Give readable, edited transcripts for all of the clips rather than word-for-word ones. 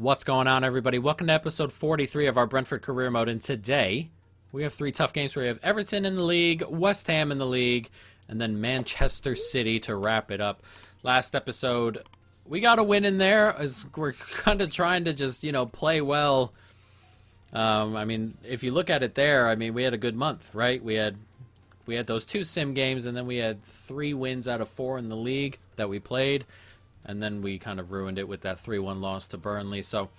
What's going on, everybody? Welcome to episode 43 of our Brentford career mode, and today we have three tough games where we have Everton in the league, West Ham in the league, and then Manchester City to wrap it up. Last episode, we got a win in there as we're kind of trying to just, play well. If you look at it there, we had a good month, right? We had those two sim games, and then we had 3 wins out of 4 in the league that we played. And then we kind of ruined it with that 3-1 loss to Burnley. So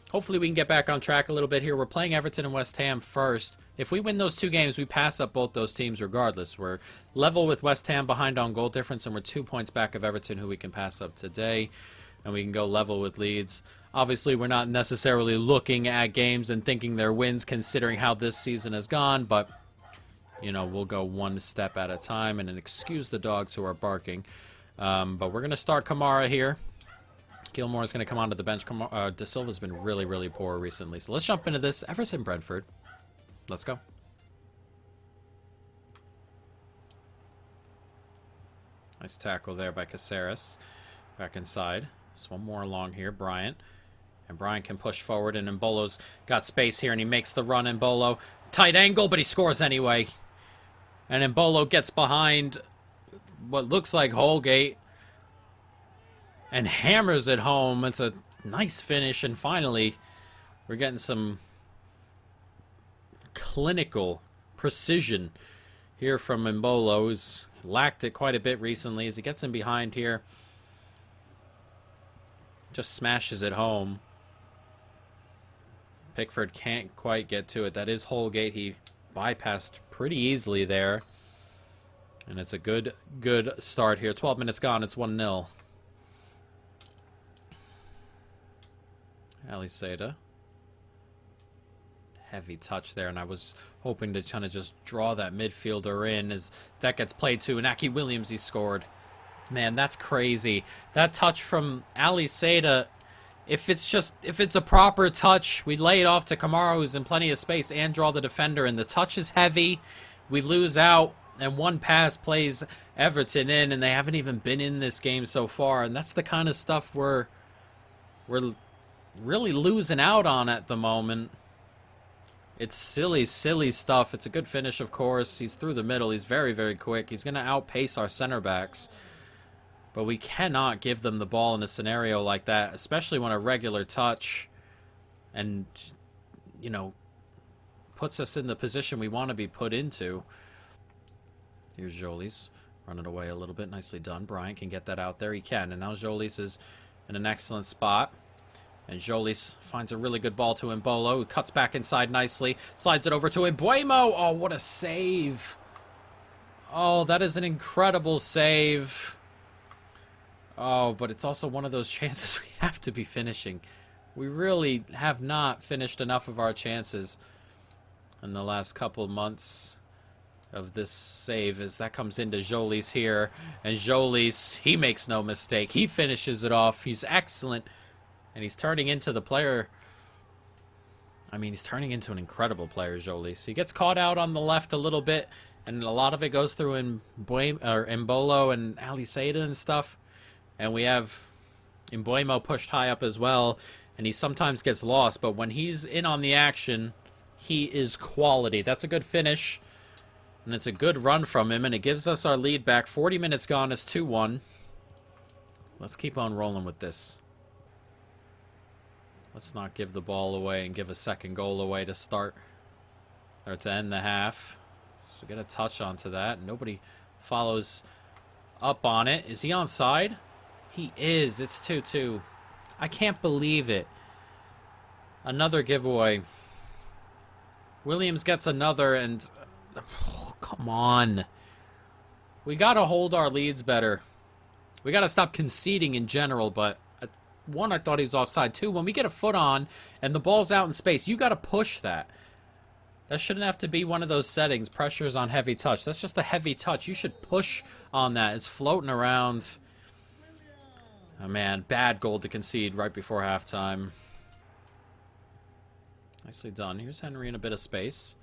hopefully we can get back on track a little bit here. We're playing Everton and West Ham first. If we win those 2 games, we pass up both those teams regardless. We're level with West Ham behind on goal difference, and we're 2 points back of Everton, who we can pass up today. And we can go level with Leeds. Obviously, we're not necessarily looking at games and thinking they're wins considering how this season has gone. But, we'll go one step at a time. And excuse the dogs who are barking. But we're going to start Kamara here. Gilmore is going to come onto the bench. De Silva's been really, really poor recently. So let's jump into this. Everton Brentford. Let's go. Nice tackle there by Caceres. Back inside. Just one more along here. Bryant. And Bryant can push forward. And Mbolo's got space here. And he makes the run. Mbolo. Tight angle, but he scores anyway. And Mbolo gets behind what looks like Holgate and hammers it home. It's a nice finish, and finally we're getting some clinical precision here from Mbolo, who's lacked it quite a bit recently. As he gets in behind here, just smashes it home. Pickford can't quite get to it. That is Holgate. He bypassed pretty easily there. And it's a good start here. 12 minutes gone. It's 1-0. Ali Seda. Heavy touch there. And I was hoping to kind of just draw that midfielder in as that gets played to. And Aki Williams, he scored. Man, that's crazy. That touch from Ali Seda. If it's a proper touch, we lay it off to Kamara, who's in plenty of space, and draw the defender. And the touch is heavy. We lose out. And one pass plays Everton in, and they haven't even been in this game so far. And that's the kind of stuff we're really losing out on at the moment. It's silly, silly stuff. It's a good finish, of course. He's through the middle. He's very, very quick. He's going to outpace our center backs. But we cannot give them the ball in a scenario like that, especially when a regular touch and, puts us in the position we want to be put into. Here's Jolis, running away a little bit. Nicely done. Bryant can get that out there. He can. And now Jolis is in an excellent spot. And Jolis finds a really good ball to Mbolo, who cuts back inside nicely. Slides it over to Mbeumo. Oh, what a save. Oh, that is an incredible save. Oh, but it's also one of those chances we have to be finishing. We really have not finished enough of our chances in the last couple of months of this save, as that comes into Jolis here. And Jolis, he makes no mistake. He finishes it off. He's excellent. And he's turning into the player. He's turning into an incredible player, Jolis. He gets caught out on the left a little bit, and a lot of it goes through Mbolo and Ali Seda and stuff. And we have Mbeumo pushed high up as well, and he sometimes gets lost. But when he's in on the action, he is quality. That's a good finish. And it's a good run from him, and it gives us our lead back. 40 minutes gone. It's 2-1. Let's keep on rolling with this. Let's not give the ball away and give a second goal away to start, or to end the half. So get a touch onto that. Nobody follows up on it. Is he onside? He is. It's 2-2. I can't believe it. Another giveaway. Williams gets another, and oh, come on. We got to hold our leads better. We got to stop conceding in general, but one, I thought he was offside. 2, when we get a foot on and the ball's out in space, you got to push that. That shouldn't have to be one of those settings. Pressures on heavy touch. That's just a heavy touch. You should push on that. It's floating around. Oh, man. Bad goal to concede right before halftime. Nicely done. Here's Henry in a bit of space.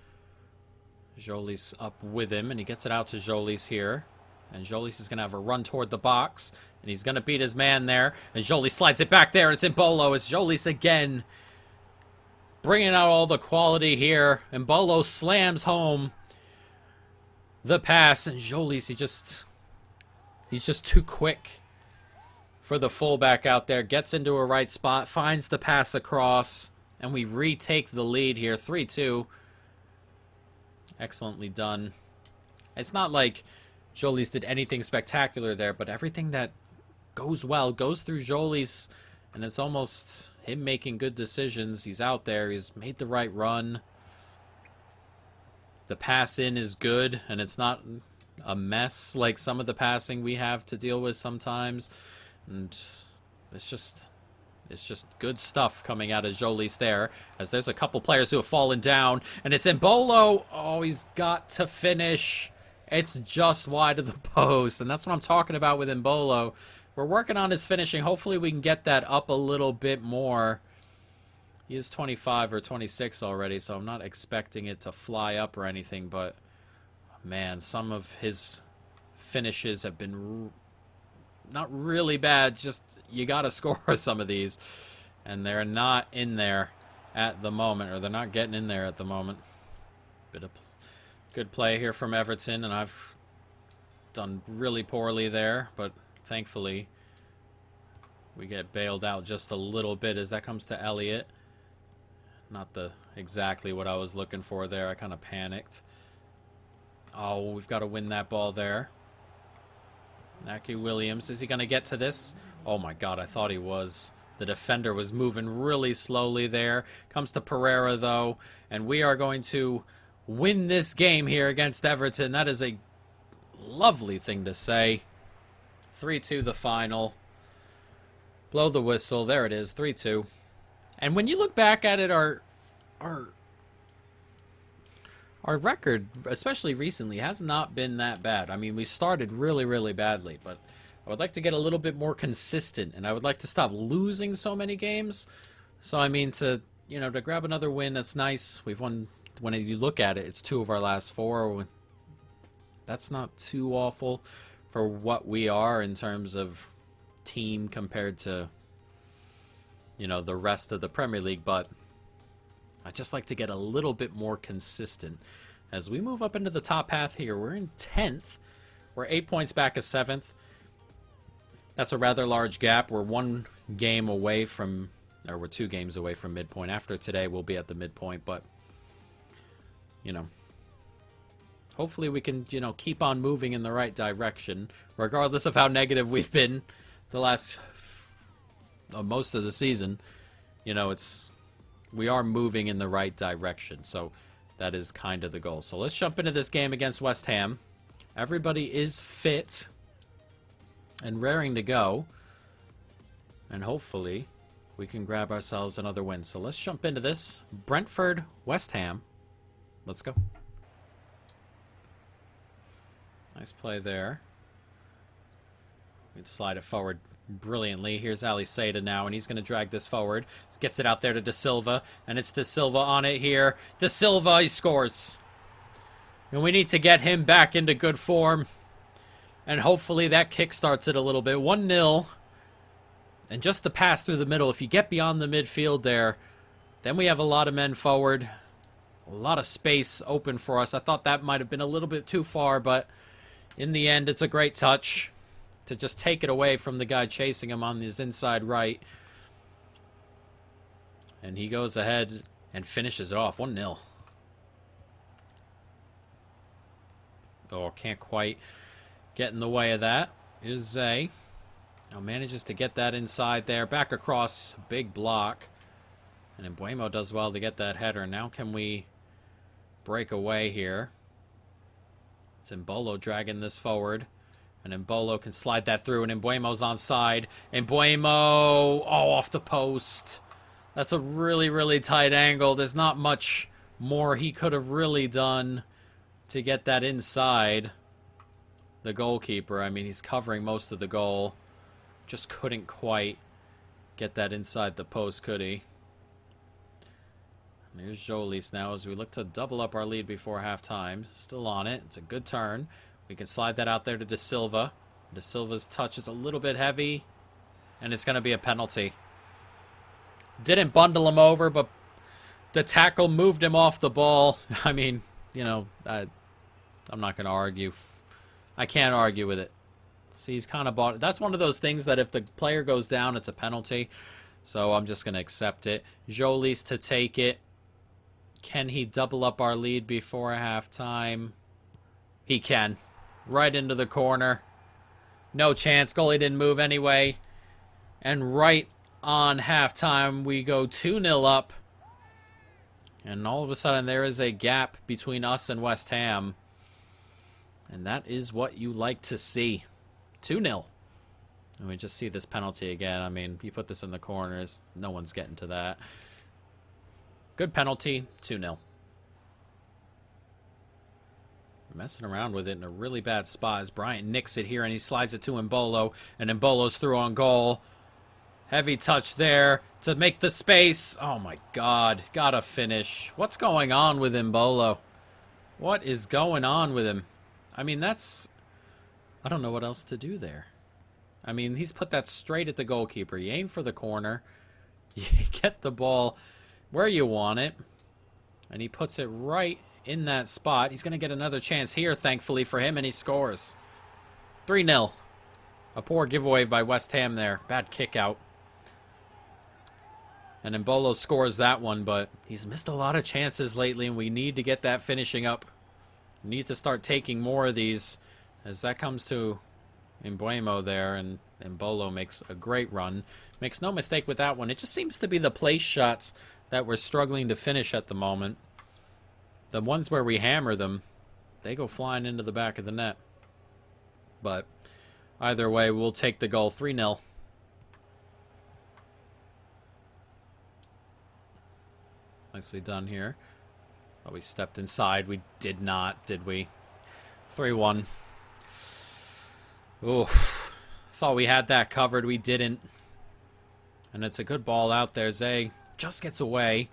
Jolis up with him, and he gets it out to Jolis here. And Jolis is going to have a run toward the box. And he's going to beat his man there. And Jolis slides it back there. It's Embolo. It's Jolis again. Bringing out all the quality here. Embolo slams home the pass. And Jolis, he's just too quick for the fullback out there. Gets into a right spot. Finds the pass across. And we retake the lead here. 3-2. Excellently done. It's not like Jolis did anything spectacular there, but everything that goes well goes through Jolis, and it's almost him making good decisions. He's out there. He's made the right run. The pass in is good, and it's not a mess like some of the passing we have to deal with sometimes. And it's just good stuff coming out of Jolis there, as there's a couple players who have fallen down, and it's Embolo. Oh, he's got to finish. It's just wide of the post, and that's what I'm talking about with Embolo. We're working on his finishing. Hopefully we can get that up a little bit more. He is 25 or 26 already, so I'm not expecting it to fly up or anything, but man, some of his finishes have been not really bad. Just, you got to score some of these, and they're not in there at the moment, or they're not getting in there at the moment. Bit of good play here from Everton, and I've done really poorly there, but thankfully we get bailed out just a little bit as that comes to Elliott. Not exactly what I was looking for there. I kind of panicked. Oh, we've got to win that ball there. Naki Williams, is he going to get to this? Oh my god, I thought he was. The defender was moving really slowly there. Comes to Pereira though, and we are going to win this game here against Everton. That is a lovely thing to say. 3-2 the final. Blow the whistle. There it is, 3-2. And when you look back at it, our record, especially recently, has not been that bad. I mean, we started really, really badly, but I would like to get a little bit more consistent, and I would like to stop losing so many games. So, I mean, to grab another win, that's nice. We've won. When you look at it, it's 2 of our last 4. That's not too awful for what we are in terms of team compared to, the rest of the Premier League. But I'd just like to get a little bit more consistent. As we move up into the top path here, we're in 10th. We're 8 points back of 7th. That's a rather large gap. We're 1 game away from, or we're 2 games away from midpoint. After today, we'll be at the midpoint, but hopefully we can, keep on moving in the right direction, regardless of how negative we've been the last most of the season. We are moving in the right direction, so that is kind of the goal. So let's jump into this game against West Ham. Everybody is fit and raring to go, and hopefully we can grab ourselves another win. So let's jump into this. Brentford, West Ham. Let's go. Nice play there. We'd slide it forward brilliantly. Here's Ali Seda now, and he's going to drag this forward. Gets it out there to De Silva, and it's De Silva on it here. De Silva, he scores. And we need to get him back into good form. And hopefully that kickstarts it a little bit. 1-0. And just the pass through the middle. If you get beyond the midfield there, then we have a lot of men forward. A lot of space open for us. I thought that might have been a little bit too far, but in the end, it's a great touch to just take it away from the guy chasing him on his inside right. And he goes ahead and finishes it off. 1-0. Oh, can't quite get in the way of that. Here's Zay. Now manages to get that inside there. Back across. Big block. And Embuemo does well to get that header. Now can we break away here? It's Embolo dragging this forward. And Embolo can slide that through. And Embuemo's onside. Embuemo! Oh, off the post. That's a really, really tight angle. There's not much more he could have really done to get that inside the goalkeeper. I mean, he's covering most of the goal. Just couldn't quite get that inside the post, could he? And here's Jolis now as we look to double up our lead before halftime. Still on it. It's a good turn. We can slide that out there to De Silva. De Silva's touch is a little bit heavy, and it's going to be a penalty. Didn't bundle him over, but the tackle moved him off the ball. I mean, you know, I'm not going to argue. I can't argue with it. See, he's kind of bought it. That's one of those things that if the player goes down, it's a penalty. So I'm just going to accept it. Jolis to take it. Can he double up our lead before halftime? He can. Right into the corner. No chance. Goalie didn't move anyway. And right on halftime, we go 2-0 up. And all of a sudden, there is a gap between us and West Ham. And that is what you like to see. 2-0. And we just see this penalty again. I mean, you put this in the corners. No one's getting to that. Good penalty. 2-0. Messing around with it in a really bad spot as Bryant nicks it here and he slides it to Mbolo. And Mbolo's through on goal. Heavy touch there to make the space. Oh my God. Gotta finish. What's going on with Mbolo? What is going on with him? I mean, that's... I don't know what else to do there. I mean, he's put that straight at the goalkeeper. You aim for the corner. You get the ball where you want it. And he puts it right in that spot. He's going to get another chance here, thankfully for him, and he scores. 3-0. A poor giveaway by West Ham there. Bad kick out. And Mbolo scores that one, but he's missed a lot of chances lately, and we need to get that finishing up. We need to start taking more of these. As that comes to Mbeumo there, and Mbolo makes a great run. Makes no mistake with that one. It just seems to be the place shots that we're struggling to finish at the moment. The ones where we hammer them, they go flying into the back of the net. But either way, we'll take the goal. 3-0. Nicely done here. Oh, we stepped inside. We did not, did we? 3-1. Oof. Thought we had that covered. We didn't. And it's a good ball out there. Zay just gets away.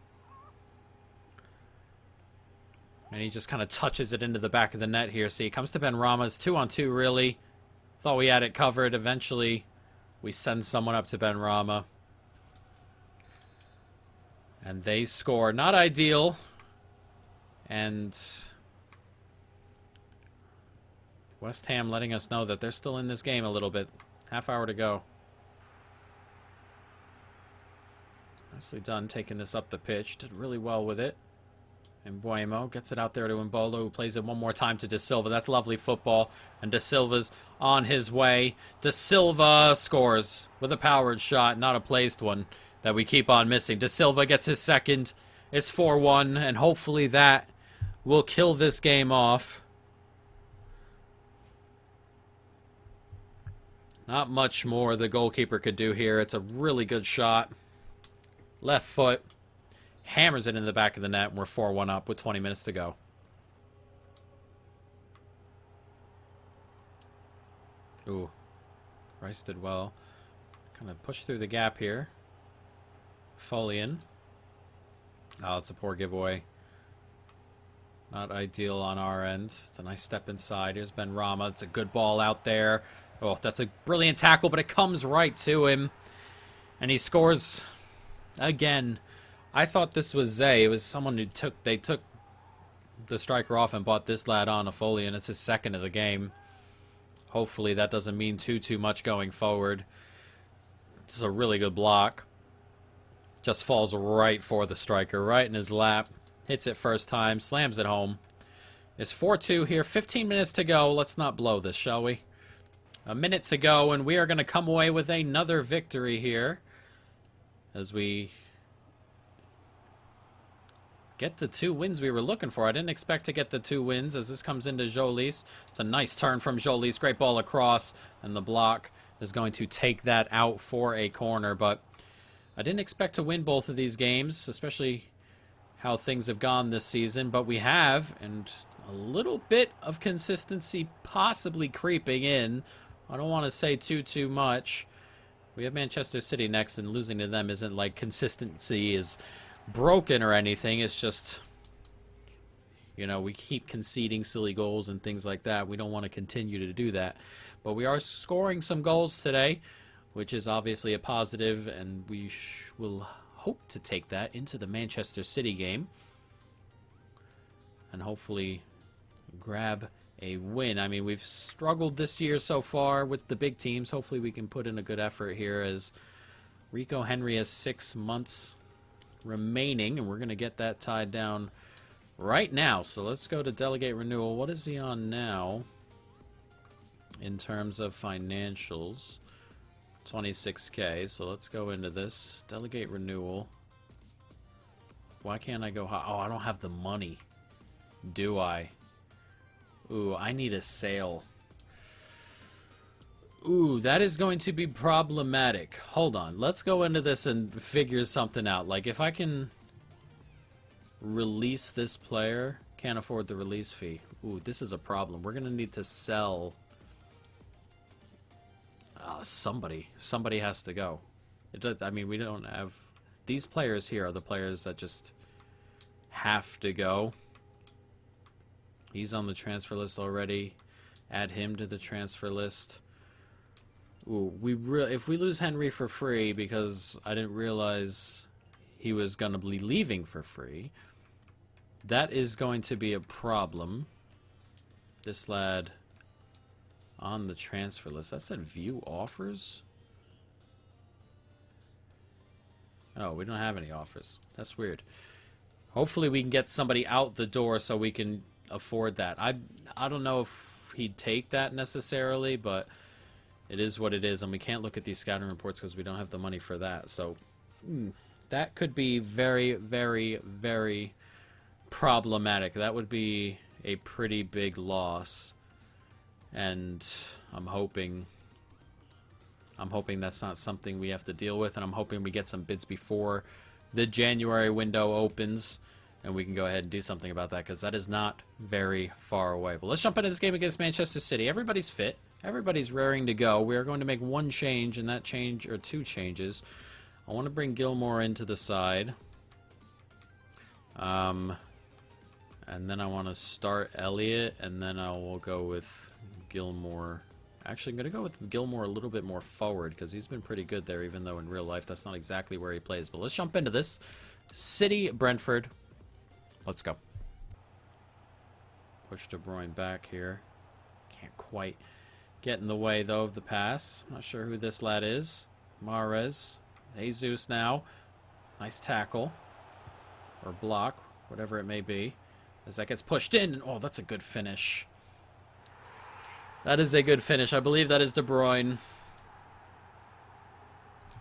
And he just kind of touches it into the back of the net here. See, it comes to Ben Rama's 2-on-2, really. Thought we had it covered. Eventually, we send someone up to Ben Rama. And they score. Not ideal. And West Ham letting us know that they're still in this game a little bit. Half hour to go. Nicely done taking this up the pitch. Did really well with it. Mbeumo gets it out there to Mbolo, who plays it one more time to De Silva. That's lovely football. And De Silva's on his way. De Silva scores with a powered shot, not a placed one that we keep on missing. De Silva gets his second. It's 4-1, and hopefully that will kill this game off. Not much more the goalkeeper could do here. It's a really good shot. Left foot. Hammers it in the back of the net, and we're 4-1 up with 20 minutes to go. Ooh. Rice did well. Kind of push through the gap here. Folian. Oh, it's a poor giveaway. Not ideal on our end. It's a nice step inside. Here's Ben Rama. It's a good ball out there. Oh, that's a brilliant tackle, but it comes right to him. And he scores again. I thought this was Zay. It was someone who took the striker off and bought this lad on a Folian. It's his second of the game. Hopefully that doesn't mean too much going forward. This is a really good block. Just falls right for the striker, right in his lap. Hits it first time, slams it home. It's 4-2 here, 15 minutes to go. Let's not blow this, shall we? A minute to go, and we are going to come away with another victory here. As we get the 2 wins we were looking for. I didn't expect to get the 2 wins as this comes into Jolis. It's a nice turn from Jolis. Great ball across, and the block is going to take that out for a corner, but I didn't expect to win both of these games, especially how things have gone this season, but we have, and a little bit of consistency possibly creeping in. I don't want to say too much. We have Manchester City next, and losing to them isn't like consistency is broken or anything. It's just You know, we keep conceding silly goals and things like that. We don't want to continue to do that. But we are scoring some goals today, which is obviously a positive, and we will hope to take that into the Manchester City game and hopefully grab a win. I mean, we've struggled this year so far with the big teams. Hopefully we can put in a good effort here, as Rico Henry has 6 months remaining, and we're going to get that tied down right now. So let's go to delegate renewal. What is he on now in terms of financials? 26K. So let's go into this. Delegate renewal. Why can't I go high? Oh, I don't have the money. Do I? Ooh, I need a sale. Ooh, that is going to be problematic. Hold on. Let's go into this and figure something out. Like, if I can release this player, can't afford the release fee. Ooh, this is a problem. We're going to need to sell somebody. Somebody has to go. I mean, we don't have... These players here are the players that just have to go. He's on the transfer list already. Add him to the transfer list. Ooh, if we lose Henry for free, because I didn't realize he was going to be leaving for free, that is going to be a problem. This lad on the transfer list. That said view offers? Oh, we don't have any offers. That's weird. Hopefully we can get somebody out the door so we can afford that. I don't know if he'd take that necessarily, but it is what it is, and we can't look at these scouting reports because we don't have the money for that. So that could be very, very, very problematic. That would be a pretty big loss, and I'm hoping that's not something we have to deal with, and I'm hoping we get some bids before the January window opens, and we can go ahead and do something about that, because that is not very far away. But let's jump into this game against Manchester City. Everybody's fit. Everybody's raring to go. We are going to make one change, and that change, or two changes. I want to bring Gilmore into the side. And then I want to start Elliott, and then I will go with Gilmore. Actually, I'm going to go with Gilmore a little bit more forward, because he's been pretty good there, even though in real life that's not exactly where he plays. But let's jump into this. City, Brentford. Let's go. Push De Bruyne back here. Can't quite get in the way, though, of the pass. Not sure who this lad is. Mahrez. Jesus now. Nice tackle. Or block. Whatever it may be. As that gets pushed in. Oh, that's a good finish. That is a good finish. I believe that is De Bruyne.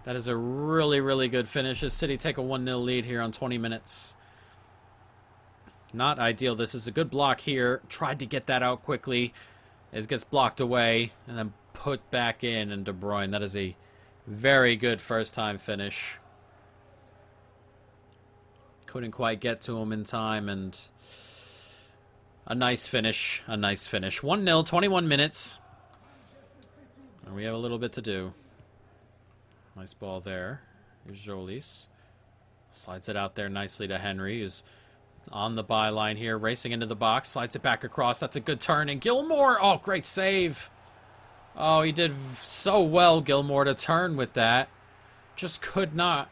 That is a really, really good finish. As City take a 1-0 lead here on 20 minutes. Not ideal. This is a good block here. Tried to get that out quickly. It gets blocked away and then put back in. And De Bruyne, that is a very good first-time finish. Couldn't quite get to him in time, and a nice finish. A nice finish. 1-0, 21 minutes. And we have a little bit to do. Nice ball there. Here's Jolis. Slides it out there nicely to Henry, who's on the byline here, racing into the box, slides it back across. That's a good turn. And Gilmore, oh, great save. Oh, he did so well, Gilmore, to turn with that. Just could not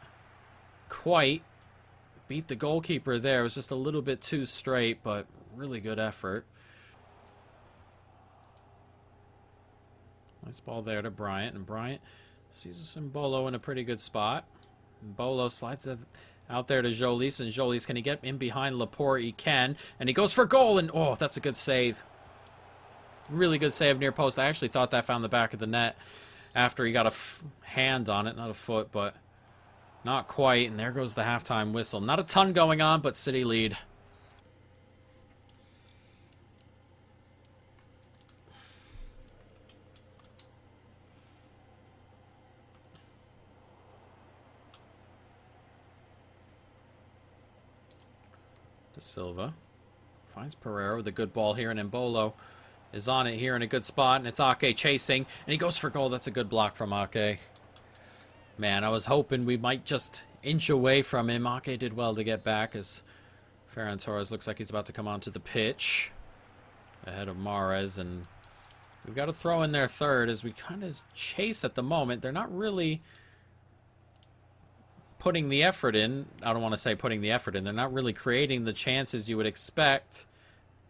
quite beat the goalkeeper there. It was just a little bit too straight, but really good effort. Nice ball there to Bryant, and Bryant sees Mbolo in a pretty good spot. Mbolo slides it out there to Jolis, and Jolis, can he get in behind Laporte? He can, and he goes for goal, and oh, that's a good save. Really good save near post. I actually thought that found the back of the net after he got a hand on it, not a foot, but not quite, and there goes the halftime whistle. Not a ton going on, but City lead. De Silva finds Pereira with a good ball here, and Mbolo is on it here in a good spot, and it's Ake chasing, and he goes for goal. That's a good block from Ake. Man, I was hoping we might just inch away from him. Ake did well to get back, as Ferran Torres looks like he's about to come onto the pitch ahead of Mahrez, and we've got to throw in their third as we kind of chase at the moment. They're not really putting the effort in. I don't want to say putting the effort in. They're not really creating the chances you would expect.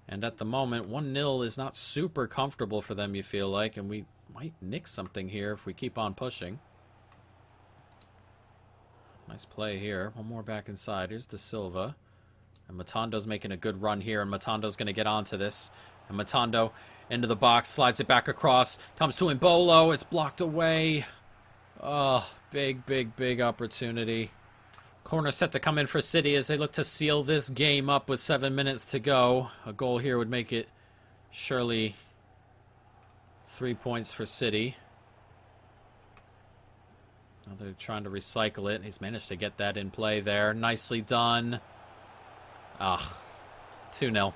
And at the moment, 1-0 is not super comfortable for them, you feel like, and we might nick something here if we keep on pushing. Nice play here. One more back inside. Here's De Silva. And Matando's making a good run here, and Matando's going to get onto this. And Matando into the box, slides it back across, comes to Embolo. It's blocked away. Oh, big opportunity. Corner set to come in for City as they look to seal this game up with 7 minutes to go. A goal here would make it surely 3 points for City. Now they're trying to recycle it. He's managed to get that in play there. Nicely done. 2-0.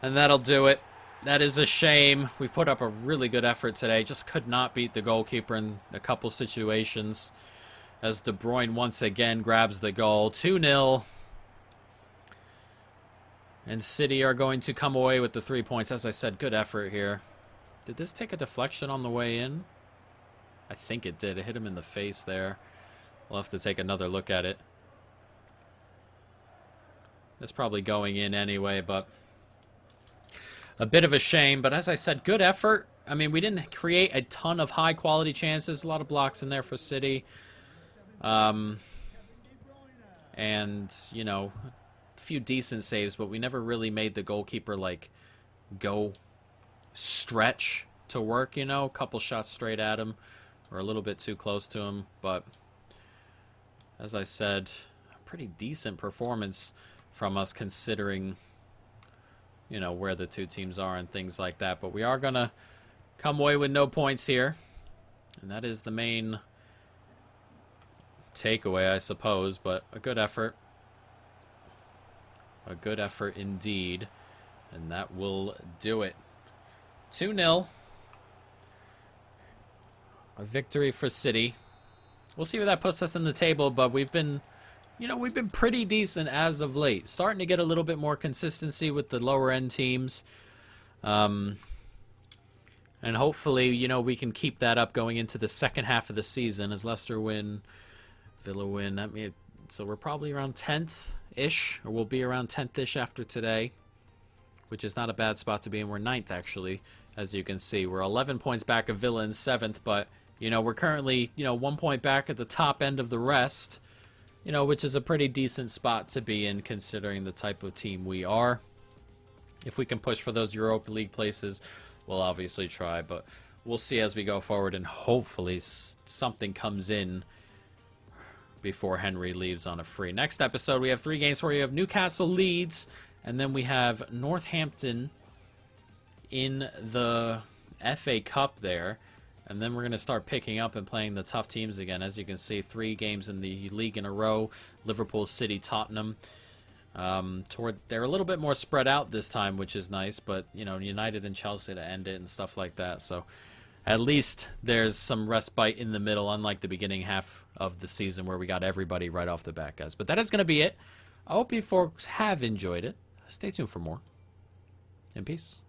And that'll do it. That is a shame. We put up a really good effort today. Just could not beat the goalkeeper in a couple situations. As De Bruyne once again grabs the goal. 2-0. And City are going to come away with the 3 points. As I said, good effort here. Did this take a deflection on the way in? I think it did. It hit him in the face there. We'll have to take another look at it. It's probably going in anyway, but a bit of a shame. But as I said, good effort. I mean, we didn't create a ton of high-quality chances. A lot of blocks in there for City. And, you know, a few decent saves, but we never really made the goalkeeper, like, go stretch to work, you know. A couple shots straight at him, or a little bit too close to him. But, as I said, a pretty decent performance from us considering, you know, where the two teams are and things like that. But we are going to come away with no points here. And that is the main takeaway, I suppose, but a good effort. A good effort indeed. And that will do it. 2-0. A victory for City. We'll see where that puts us in the table, but we've been, you know, we've been pretty decent as of late. Starting to get a little bit more consistency with the lower end teams. And hopefully, you know, we can keep that up going into the second half of the season as Leicester win, Villa win. So we're probably around 10th-ish, or we'll be around 10th-ish after today, which is not a bad spot to be in. We're 9th, actually, as you can see. We're 11 points back of Villa in 7th, but, you know, we're currently, you know, 1 point back at the top end of the rest, you know, which is a pretty decent spot to be in considering the type of team we are. If we can push for those Europa League places, we'll obviously try, but we'll see as we go forward, and hopefully something comes in before Henry leaves on a free. Next episode, we have 3 games where we have Newcastle, Leeds, and then we have Northampton in the FA Cup there. And then we're going to start picking up and playing the tough teams again. As you can see, 3 games in the league in a row. Liverpool, City, Tottenham. They're a little bit more spread out this time, which is nice. But, you know, United and Chelsea to end it and stuff like that. So at least there's some respite in the middle, unlike the beginning half of the season where we got everybody right off the bat, guys. But that is going to be it. I hope you folks have enjoyed it. Stay tuned for more. And peace.